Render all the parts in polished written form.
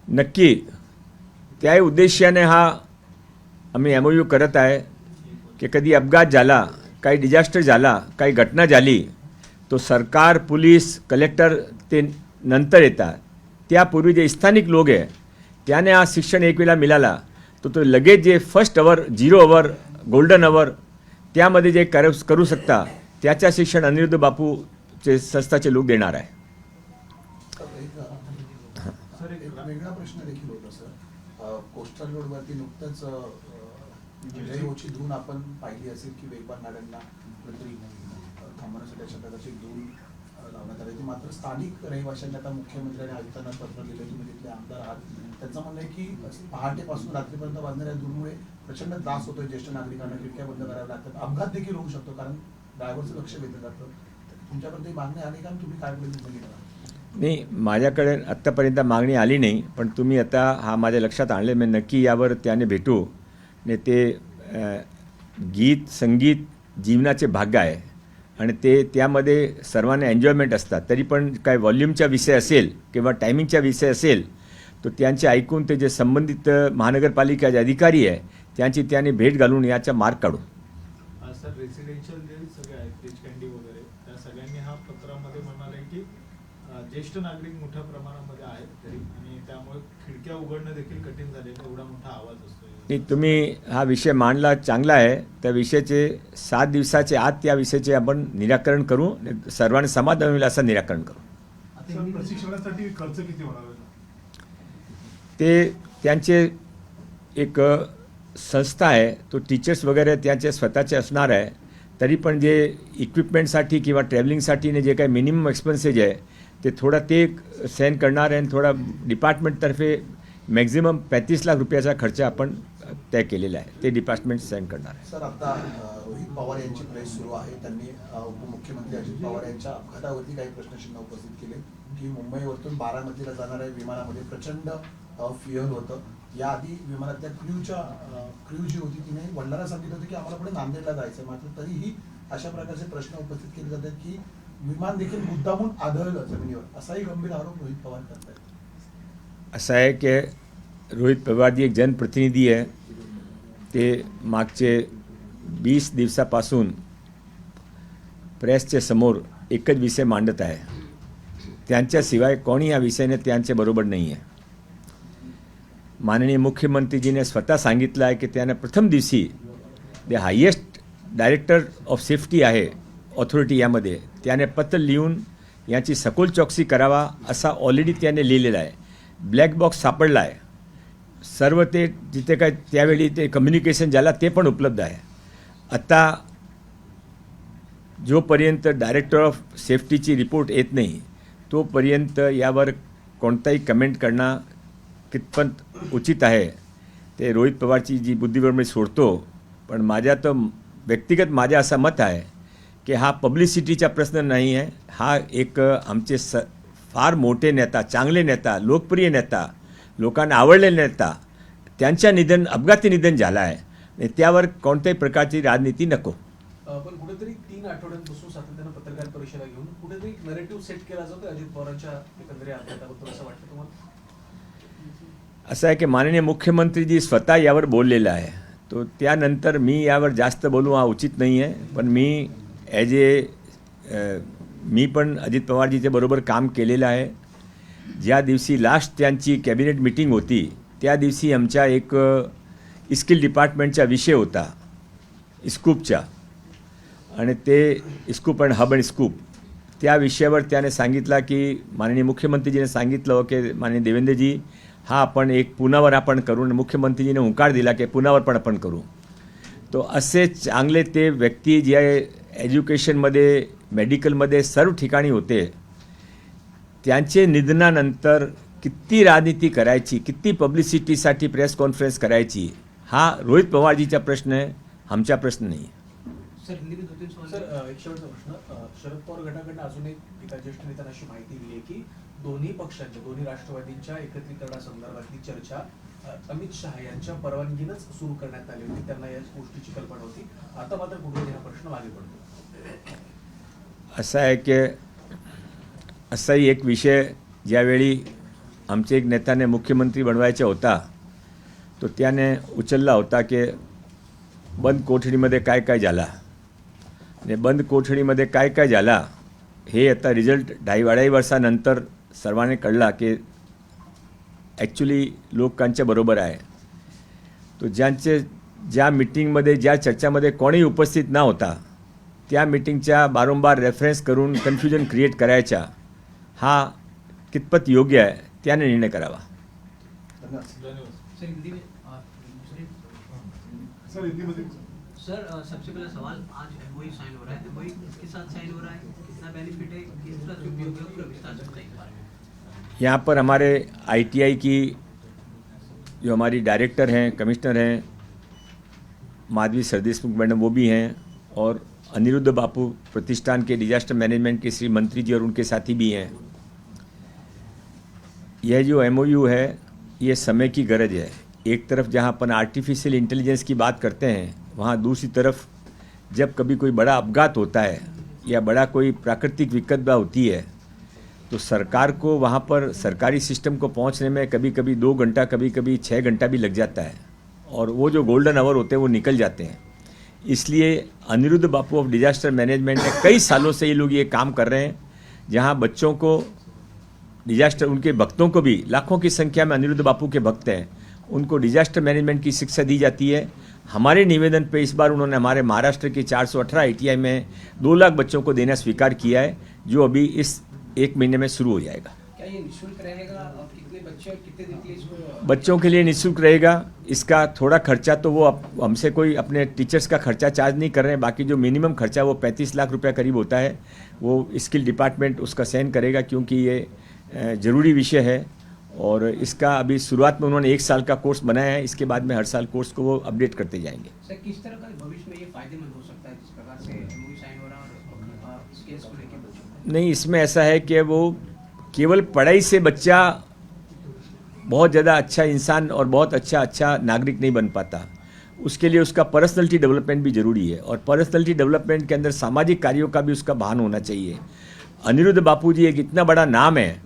नक्की त्याही उद्देशाने हा आम्ही MOU करत आहे की कधी अपघात झाला, काही डिझास्टर झाला, काही घटना झाली, तो सरकार, पोलीस, कलेक्टर ते नंतर येतात. त्यापूर्वी जे स्थानिक लोक आहे त्याने हा शिक्षण एक वेळा मिळाला तो लगेच जे first our, 0 our, golden our त्यामध्ये जे करू शकता त्याच्या शिक्षण अनिरुद्ध बापूचे संस्थाचे लोक देणार आहे. सर एक वेगळा प्रश्न देखील होता सर, कोस्टल रोडवरती नुकतंच विजयोची धून आपण पाहिली असेल की वेगवान गाड्यांना कुठेतरी थांबवण्यासाठी अशा प्रकारची धून लावण्यात आली. मात्र स्थानिक रहिवाशांनी आता मुख्यमंत्री आणि आयुक्तांना पत्र लिहिलं, तुम्ही तिथले आमदार आहात, त्यांचं म्हणणं आहे की पहाटेपासून रात्रीपर्यंत वाजणाऱ्या धूनमुळे प्रचंड त्रास होतोय, ज्येष्ठ नागरिकांना खिडक्या बंद कराव्या लागतात, अपघात देखील होऊ शकतो कारण ड्रायव्हरचं लक्ष वेधलं जातं. तुमच्यापर्यंत मागणी आली का, तुम्ही काय बोलले? नाही, माझ्याकडे आत्तापर्यंत मागणी आली नाही, पण तुम्ही आता हा माझ्या लक्षात आणले, मी नक्की यावर त्याने भेटू. ने ते गीत संगीत जीवनाचे भाग आहे आणि ते त्यामध्ये सर्वांना एन्जॉयमेंट असतात. तरी पण काय व्हॉल्यूमचा विषय असेल किंवा टायमिंगचा विषय असेल तो त्यांचे ऐकून ते जे संबंधित महानगरपालिकेचे अधिकारी आहे त्यांची त्याने भेट घालून याचा मार्ग काढू. सर, रेसिडेन्शियल जे सगळे आहेत रिच कँडी वगैरे त्या सगळ्यांनी हा पत्रामध्ये म्हणाले की ज्येष्ठ नागरिक मोठ्या प्रमाणामध्ये आहेत तरी आणि त्यामुळे खिडक्या उघडणं देखील कठीण झाले, एवढा मोठा आवाज असतो. तुम्ही हा विषय मांडला, चांगला आहे. त्या विषयाचे 7 दिवसाचे आत त्या विषयाचे आपण निराकरण करू, सर्वांनी समाधान होईल असं निराकरण करू. प्रशिक्षणासाठी खर्च किती होणार? ते त्यांचे एक संस्था आहे, तो टीचर्स वगैरे त्यांचे स्वतःचे असणार आहे. तरी पण जे इक्विपमेंटसाठी किंवा ट्रॅव्हलिंगसाठी जे काही मिनिमम एक्सपेन्सेस आहे ते थोडा ते सहन करणार आहे आणि थोडा डिपार्टमेंटतर्फे मॅक्झिमम 35 लाख रुपयाचा खर्च आपण तय केलेला आहे, ते डिपार्टमेंट सहन करणार आहे. सर, आता रोहित पवार यांची प्रेस सुरू आहे, त्यांनी उपमुख्यमंत्री अजित पवार यांच्या अपघातावरती काही प्रश्नचिन्ह उपस्थित केले की मुंबईवरून बारामतीला जाणाऱ्या विमानामध्ये प्रचंड फ्युएल होतं. याआधी विमानातल्या क्रू जी होती तिने वडिलांना सांगितलं होतं की आम्हाला पुढे नांदेडला जायचं, मात्र तरीही अशा प्रकारचे प्रश्न उपस्थित केले जातात की विमान देखील मुद्दामून आदळलं जमिनीवर, असाही गंभीर आरोप रोहित पवार करतात. असं आहे की रोहित पवारजी एक जनप्रतिनिधी आहे, ते मागचे 20 दिवसापासून प्रेसच्या समोर एकच विषय मांडत आहे. त्यांच्याशिवाय कोणी या विषयाने त्यांच्या बरोबर नाही आहे. माननीय मुख्यमंत्रीजीने स्वतः सांगितलं आहे की त्याने प्रथम दिवशी the highest director of safety आहे ऑथॉरिटी यामध्ये, त्याने पत्र लिहून याची सखोल चौकशी करावा असा ऑलरेडी त्याने लिहिलेला आहे. ब्लॅक बॉक्स सापडला आहे, सर्व ते जिथे काय त्यावेळी ते कम्युनिकेशन झाला ते पण उपलब्ध आहे. आता जोपर्यंत डायरेक्टर ऑफ सेफ्टीची रिपोर्ट येत नाही तोपर्यंत यावर कोणताही कमेंट करणं कितपत उचित आहे ते रोहित पवारची जी बुद्धीवर मी सोडतो. पण माझ्या तर व्यक्तिगत माझ्या असं मत आहे की हा पब्लिसिटीचा प्रश्न नाही आहे, हा एक आमचे फार मोठे नेता, चांगले नेता, लोकप्रिय नेता, लोकांना आवडलेले नेता, त्यांच्या अपघाती निधन झालं आहे आणि त्यावर कोणत्याही प्रकारची राजनीती नको. पण कुठेतरी 3 आठवड्यांपासून सातत्यानं पत्रकार परिषदा घेऊन कुठेतरी नरेटिव्ह सेट केला जातो अजित पवारांच्या एकंदरीत अपघाताबद्दल, असं वाटतं तुम्हाला? असं आहे की माननीय मुख्यमंत्रीजी स्वतः यावर बोललेलं आहे, तो त्यानंतर मी यावर जास्त बोलू हा उचित नाही आहे. पण मी मी पण अजित पवारजीच्या बरोबर काम केलेलं आहे. ज्या दिवशी लास्ट त्यांची कॅबिनेट मीटिंग होती त्या दिवशी आमच्या एक स्किल डिपार्टमेंटचा विषय होता स्कूपचा, आणि ते scoop and hub and scoop त्या विषयावर त्याने सांगितलं की माननीय मुख्यमंत्रीजीने सांगितलं की माननीय देवेंद्रजी हा आपण एक पुण्यावर आपण करू, मुख्यमंत्रीजीने हुंकार दिला की पुण्यावर पण आपण करू. तो असे चांगले ते व्यक्ती जे एज्युकेशनमध्ये, मेडिकलमध्ये सर्व ठिकाणी होते, त्यांचे निधनानंतर किती राजनीती करायची, किती पब्लिसिटीसाठी प्रेस कॉन्फरन्स करायची, हा रोहित पवारजीचा प्रश्न आहे, आमचा प्रश्न नाही. सर, एक शेवटचा प्रश्न, शरद पवार गटाकडनं अजून एका ज्येष्ठ नेत्याने अशी माहिती दिली आहे की दोन्ही पक्षांच्या, दोन्ही राष्ट्रवादींच्या एकत्रीकरणासंदर्भातली चर्चा अमित शहा यांच्या परवानगीनंच सुरू करण्यात आली होती, त्यांना या गोष्टीची कल्पना होती. आता मात्र कुठेतरी हा प्रश्न मागे पडतो. असा आहे की असाही एक विषय ज्यावेळी आमचे एक नेत्याने मुख्यमंत्री बनवायचा होता तो त्याने उचलला होता की बंद कोठडीमध्ये काय काय झाला आणि बंद कोठडीमध्ये काय काय झाला हे आता रिझल्ट अडीच वर्षानंतर सर्वांनी कळला की ॲक्च्युली लोकांच्या बरोबर आहे. तो ज्या मीटिंगमध्ये ज्या चर्चामध्ये कोणीही उपस्थित न होता त्या मीटिंगच्या बारंबार रेफरन्स करून कन्फ्युजन क्रिएट करायचा हा कितपत योग्य आहे त्याने निर्णय करावा. धन्यवाद. सर हिंदी में सर हिंदी मध्ये सर सबसे पहला सवाल, आज एमओयू साइन हो रहा है, एमओयू किसके साथ साइन हो रहा है, कितना बेनिफिट है, कितना उपयोग है, पूरा विस्तार से बताइए बारे में. यहाँ पर हमारे आईटीआई की जो हमारी डायरेक्टर हैं, कमिश्नर हैं, माधवी सरदेशमुख मैडम वो भी हैं, और अनिरुद्ध बापू प्रतिष्ठान के डिजास्टर मैनेजमेंट के श्री मंत्री जी और उनके साथी भी हैं. यह जो एमओयू है ये समय की गरज है. एक तरफ जहाँ अपन आर्टिफिशियल इंटेलिजेंस की बात करते हैं, वहाँ दूसरी तरफ जब कभी कोई बड़ा अपघात होता है या बड़ा कोई प्राकृतिक विपदा होती है तो सरकार को वहाँ पर सरकारी सिस्टम को पहुँचने में कभी कभी 2 घंटा, कभी कभी 6 घंटा भी लग जाता है, और वो जो गोल्डन आवर होते हैं वो निकल जाते हैं. इसलिए अनिरुद्ध बापू ऑफ डिजास्टर मैनेजमेंट में कई सालों से ये लोग ये काम कर रहे हैं, जहाँ बच्चों को डिजास्टर, उनके भक्तों को भी लाखों की संख्या में अनिरुद्ध बापू के भक्त हैं, उनको डिजास्टर मैनेजमेंट की शिक्षा दी जाती है. हमारे निवेदन पे इस बार उन्होंने हमारे महाराष्ट्र के 418 आईटीआई में 2 लाख बच्चों को देना स्वीकार किया है, जो अभी इस 1 महीने में शुरू हो जाएगा. क्या ये निःशुल्क रहेगा और कितने बच्चे और कितने दिन के लिए इसको? बच्चों के लिए निःशुल्क रहेगा. इसका थोड़ा खर्चा तो वो हमसे कोई अपने टीचर्स का खर्चा चार्ज नहीं कर रहे हैं, बाकी जो मिनिमम खर्चा वो 35 लाख रुपया करीब होता है वो स्किल डिपार्टमेंट उसका सहन करेगा, क्योंकि ये ज़रूरी विषय है. और इसका अभी शुरुआत में उन्होंने 1 साल का कोर्स बनाया है, इसके बाद में हर साल कोर्स को वो अपडेट करते जाएंगे. सर किस तरह का भविष्य में ये फायदेमंद हो सकता है जिस प्रकार से एमओयू साइन हो रहा है और इस केस को लेकर बच्चों को? नहीं, इसमें ऐसा है कि वो केवल पढ़ाई से बच्चा बहुत ज़्यादा अच्छा इंसान और बहुत अच्छा नागरिक नहीं बन पाता. उसके लिए उसका पर्सनैलिटी डेवलपमेंट भी ज़रूरी है, और पर्सनैलिटी डेवलपमेंट के अंदर सामाजिक कार्यों का भी उसका भान होना चाहिए. अनिरुद्ध बापू जी एक इतना बड़ा नाम है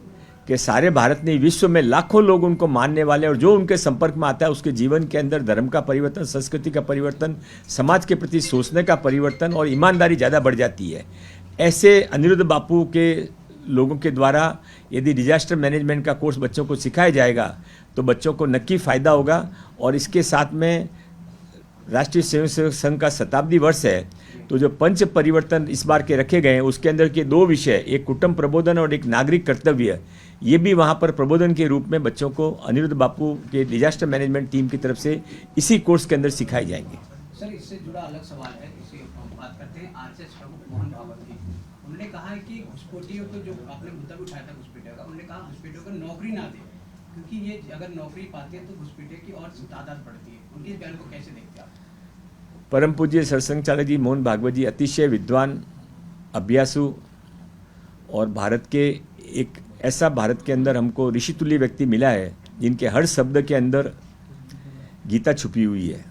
कि सारे भारत नहीं, विश्व में लाखों लोग उनको मानने वाले, और जो उनके संपर्क में आता है उसके जीवन के अंदर धर्म का परिवर्तन, संस्कृति का परिवर्तन, समाज के प्रति सोचने का परिवर्तन और ईमानदारी ज़्यादा बढ़ जाती है. ऐसे अनिरुद्ध बापू के लोगों के द्वारा यदि डिजास्टर मैनेजमेंट का कोर्स बच्चों को सिखाया जाएगा तो बच्चों को नक्की फ़ायदा होगा. और इसके साथ में राष्ट्रीय स्वयंसेवक संघ का 70वां वर्ष है, तो जो पंच परिवर्तन इस बार के रखे गए हैं उसके अंदर के 2 विषय, एक कुटुंब प्रबोधन और एक नागरिक कर्तव्य, ये भी वहाँ पर प्रबोधन के रूप में बच्चों को अनिरुद्ध बापू के डिजास्टर मैनेजमेंट टीम की तरफ से इसी कोर्स के अंदर सिखाए जाएंगे. सर इससे जुड़ा अलग सवाल है, इसे हम बात करते हैं. आरएसएस प्रमुख मोहन भागवत जी, उन्होंने कहा है कि घुसपैठियों को, जो आपने मुद्दा भी उठाया था घुसपैठियों का, उन्होंने कहा घुसपैठियों को नौकरी ना दे, क्योंकि ये अगर नौकरी पाते हैं तो घुसपैठियों की और तादाद बढ़ती है. उनके इस बयान को कैसे देखते हैं आप? परम पूज्य सरसंघ चालक जी मोहन भागवत जी अतिशय विद्वान, अभ्यासु, और भारत के एक ऐसा भारत के अंदर हमको ऋषितुल्य व्यक्ति मिला है जिनके हर शब्द के अंदर गीता छुपी हुई है.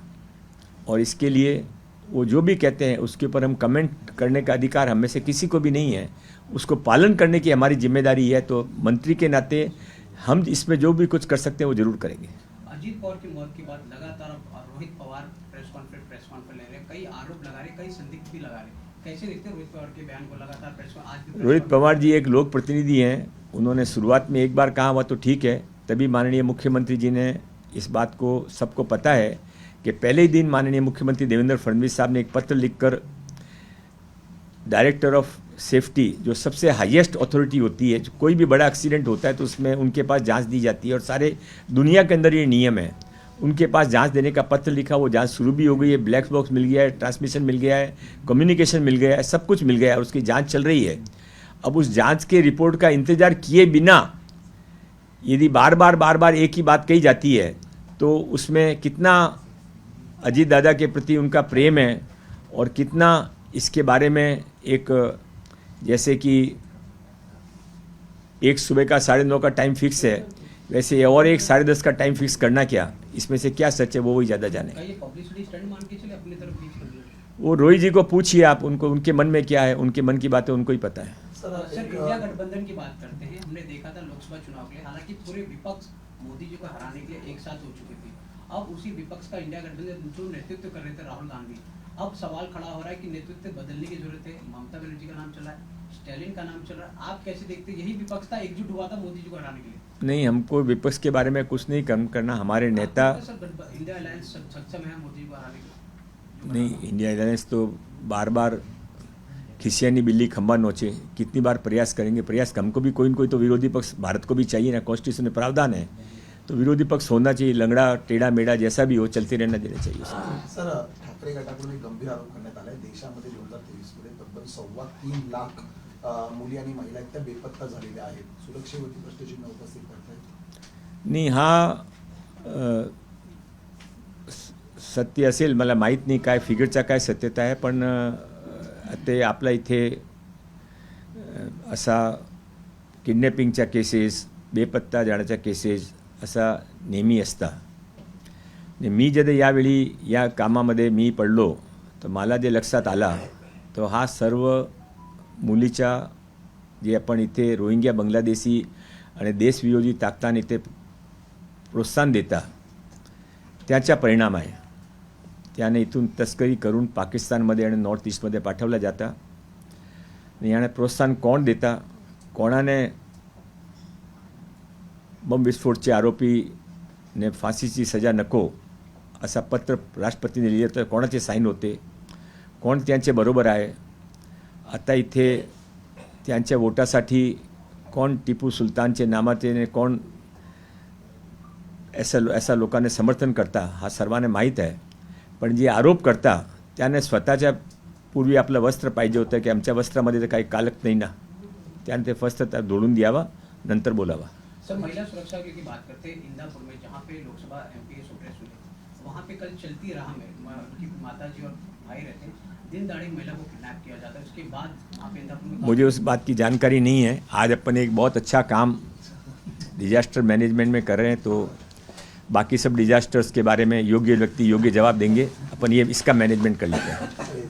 और इसके लिए वो जो भी कहते हैं उसके ऊपर हम कमेंट करने का अधिकार हम में से किसी को भी नहीं है. उसको पालन करने की हमारी जिम्मेदारी है. तो मंत्री के नाते हम इसमें जो भी कुछ कर सकते हैं वो जरूर करेंगे. अजीत पवार की मौत के बाद लगातार रोहित पवार प्रेस कॉन्फ्रेंस ले रहे हैं, कई आरोप लगा रहे, कई संदिग्ध भी लगा रहे. कैसे देखते हैं रोहित पवार के बयान को लगातार आज? रोहित पवार जी एक लोक प्रतिनिधि हैं. उन्होंने शुरुआत में एक बार कहा हुआ तो ठीक है, तभी माननीय मुख्यमंत्री जी ने इस बात को, सबको पता है कि पहले ही दिन माननीय मुख्यमंत्री देवेंद्र फडणवीस साहब ने एक पत्र लिखकर डायरेक्टर ऑफ सेफ्टी, जो सबसे हाईएस्ट अथॉरिटी होती है, जो कोई भी बड़ा एक्सीडेंट होता है तो उसमें उनके पास जांच दी जाती है, और सारे दुनिया के अंदर ये नियम है, उनके पास जांच देने का पत्र लिखा. वो जांच शुरू भी हो गई है, ब्लैक बॉक्स मिल गया है, ट्रांसमिशन मिल गया है, कम्युनिकेशन मिल गया है, सब कुछ मिल गया है, और उसकी जांच चल रही है. अब उस जांच के रिपोर्ट का इंतजार किए बिना यदि बार बार एक ही बात कही जाती है तो उसमें कितना अजीत दादा के प्रति उनका प्रेम है, और कितना इसके बारे में एक, जैसे कि एक सुबह का 9:30 का टाइम फिक्स है, वैसे और एक 10:30 का टाइम फिक्स करना, क्या इसमें से क्या सच है वो वही ज़्यादा जाने. ये पब्लिसिटी स्टंट मान के चले, अपनी तरफ खींच कर लिया? वो रोहित जी को पूछिए आप, उनको उनके मन में क्या है, उनके मन की बातें उनको ही पता है. सर इंडिया गठबंधन की बात करते हैं, हमने देखा था लोकसभा चुनाव के लिए, हालांकि पूरे विपक्ष मोदी जी को हराने के लिए एक साथ हो चुके थे। अब उसी विपक्ष का इंडिया गठबंधन जो नेतृत्व कर रहे थे राहुल गांधी, अब सवाल खड़ा हो रहा है कि नेतृत्व बदलने की जरूरत है। ममता बनर्जी का नाम चला है, स्टैलिन का नाम चल रहा है, आप कैसे देखते हैं? यही विपक्ष था, एकजुट हुआ था मोदी जी को हराने के लिए। नहीं, हमको विपक्ष के बारे में कुछ नहीं कम करना। हमारे नेता आपको सर इंडिया अलायंस सक्षम है मोदी जी को हराने के लिए? नहीं, इंडिया अलायंस तो बार बार खिसियानी बिल्ली खंबा नोचे, कितनी बार प्रयास करेंगे। प्रयास हमको भी कोई न कोई तो विरोधी पक्ष भारत को भी चाहिए ना, कॉन्स्टिट्यूशन में प्रावधान है, तो विरोधी पक्ष होना चाहिए। लंगड़ा टेढ़ा मेढ़ा जैसा भी हो, चलते रहना देना चाहिए। सर ठाकरे गटाकडून एक गंभीर आरोप करण्यात आलाय, देशामध्ये 2023 मध्ये तब्बल 3.25 लाख मुली आणि महिला त्या बेपत्ता झालेल्या आहेत. सुरक्षेवरती प्रश्नचिन्ह उपस्थित करतायत. नाही, हा सत्य असेल, मला माहीत नाही काय फिगरचा काय सत्यता आहे, पण ते आपल्या इथे असा किडनॅपिंगच्या केसेस, बेपत्ता जाण्याच्या केसेस असा नेहमी असता. मी जर यावेळी या कामामध्ये मी पडलो, तर मला जे लक्षात आला तो हा सर्व मुलीच्या जे आपण इथे रोहिंग्या बांगलादेशी आणि देशविरोधी ताकदाने इथे प्रोत्साहन देता त्याचा परिणाम आहे. त्याने इथून तस्करी करून पाकिस्तानमध्ये आणि नॉर्थ ईस्टमध्ये पाठवला जाता. आणि याने प्रोत्साहन कोण देता, कोणाने बमविस्फोटचे आरोपीने फाशीची सजा नको असा पत्र राष्ट्रपतीने लिहिलं तर कोणाचे साईन होते, कोण त्यांचे बरोबर आहे. आता इथे त्यांच्या वोटासाठी कोण टिपू सुलतानचे नामाचे कोण ऐसा लोकांना समर्थन करता हा सर्वांना माहीत आहे. पण जे आरोप करता त्याने स्वतःच्या पूर्वी आपलं वस्त्र पाहिजे होतं की आमच्या वस्त्रामध्ये तर काही कालक नाही ना, त्याने ते वस्त्र त्या जोडून द्यावा, नंतर बोलावा. सर महिला सुरक्षा की बात करते हैं, इंदापुर में जहाँ पे लोकसभा एमपी वोटर्स हुए, वहाँ पे कल चलती राह में उनकी माता जी और भाई रहते हैं, दिन दहाड़े महिला को किडनैप किया जाता है. उसके बाद वहाँ पे इंदापुर में मुझे उस बात की जानकारी नहीं है. आज अपन एक बहुत अच्छा काम डिजास्टर मैनेजमेंट में कर रहे हैं, तो बाकी सब डिजास्टर्स के बारे में योग्य व्यक्ति योग्य जवाब देंगे. अपन ये इसका मैनेजमेंट कर लेते हैं.